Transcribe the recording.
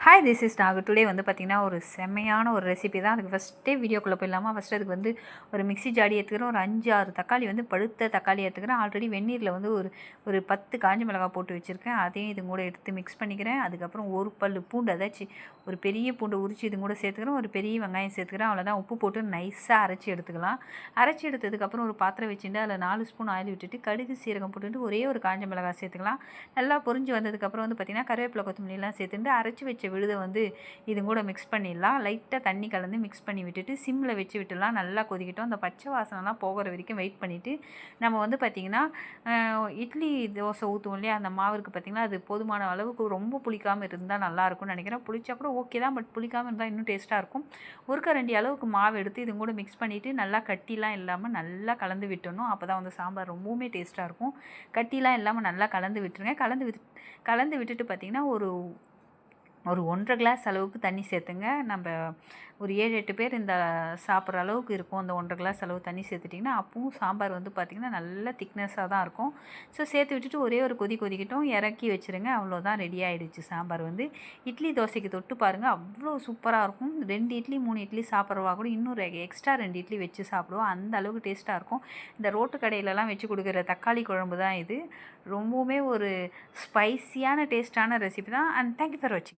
Hi this is Nagu. Today வந்து பார்த்திங்கன்னா ஒரு செம்மையான ஒரு ரெசிபி தான். அதுக்கு ஃபஸ்ட்டே வீடியோக்குள்ளே போயிடலாமா? ஃபஸ்ட்டு அதுக்கு வந்து ஒரு மிக்ஸி ஜாடி எடுத்துக்கிறேன். ஒரு 5-6 தக்காளி வந்து பழுத்த தக்காளி எடுத்துக்கிறேன். ஆல்ரெடி வெந்நீரில் வந்து ஒரு 10 காஞ்ச மிளகாய் போட்டு வச்சுருக்கேன். அதையும் இது கூட எடுத்து மிக்ஸ் பண்ணிக்கிறேன். அதுக்கப்புறம் ஒரு பல் பூண்டு, அதாச்சும் ஒரு பெரிய பூண்டு உரித்து இது கூட சேர்த்துக்கிறேன். ஒரு பெரிய வெங்காயம் சேர்த்துக்கிறேன். அவ்வளோதான். உப்பு போட்டு நைஸாக அரைச்சி எடுத்துக்கலாம். அரைச்சி எடுத்ததுக்கப்புறம் ஒரு பாத்திரம் வச்சுட்டு அதில் 4 ஸ்பூன் ஆயில் விட்டுட்டு கடுகு சீரகம் போட்டுட்டு ஒரே ஒரு காஞ்ச மிளகாய் சேர்த்துக்கலாம். நல்லா பொரிஞ்சு வந்ததுக்கப்புறம் வந்து பார்த்திங்கன்னா கருவேப்பிலை கொத்தமல்லிலாம் சேர்த்துட்டு அரைச்சி வச்ச விழுதை வந்து இது கூட மிக்ஸ் பண்ணிடலாம். லைட்டாக தண்ணி கலந்து மிக்ஸ் பண்ணி விட்டுட்டு சிம்மில் வச்சு விட்டுடலாம். நல்லா கொதிக்கிட்டோம். அந்த பச்சை வாசனைலாம் போகிற வரைக்கும் வெயிட் பண்ணிவிட்டு நம்ம வந்து பார்த்திங்கன்னா இட்லி தோசை ஊற்றுவோம் இல்லையா, அந்த மாவுக்கு பார்த்திங்கன்னா அது போதுமான அளவுக்கு ரொம்ப புளிக்காமல் இருந்தால் நல்லாயிருக்கும்னு நினைக்கிறேன். புளிச்சா கூட ஓகே தான், பட் புளிக்காமல் இருந்தால் இன்னும் டேஸ்ட்டாக இருக்கும். ஒரு கரண்டி அளவுக்கு மாவு எடுத்து இது கூட மிக்ஸ் பண்ணிவிட்டு நல்லா கட்டிலாம் இல்லாமல் நல்லா கலந்து விட்டுணும். அப்போ தான் வந்து சாம்பார் ரொம்பவுமே டேஸ்ட்டாக இருக்கும். கட்டிலாம் இல்லாமல் நல்லா கலந்து விட்டுருங்க. கலந்து விட்டுட்டு பார்த்திங்கன்னா ஒரு 1.5 கிளாஸ் அளவுக்கு தண்ணி சேர்த்துங்க. நம்ம ஒரு 7-8 பேர் இந்த சாப்பிட்ற அளவுக்கு இருக்கும். அந்த 1.5 கிளாஸ் அளவு தண்ணி சேர்த்துட்டிங்கன்னா அப்பவும் சாம்பார் வந்து பார்த்திங்கன்னா நல்ல திக்னஸாக தான் இருக்கும். ஸோ சேர்த்து விட்டுட்டு ஒரே ஒரு கொதிக்கட்டும், இறக்கி வச்சுருங்க. அவ்வளோதான், ரெடி ஆகிடுச்சு சாம்பார். வந்து இட்லி தோசைக்கு தொட்டு பாருங்கள், அவ்வளோ சூப்பராக இருக்கும். 2 இட்லி 3 இட்லி சாப்பிட்றவா கூட இன்னும் எக்ஸ்ட்ரா 2 இட்லி வச்சு சாப்பிடுவோம். அந்த அளவுக்கு டேஸ்ட்டாக இருக்கும். இந்த ரோட்டு கடையிலலாம் வச்சு கொடுக்குற தக்காளி குழம்பு தான் இது. ரொம்பவுமே ஒரு ஸ்பைஸியான டேஸ்ட்டான ரெசிபி தான். அண்ட் தேங்க்யூ ஃபார் வாட்சிங்.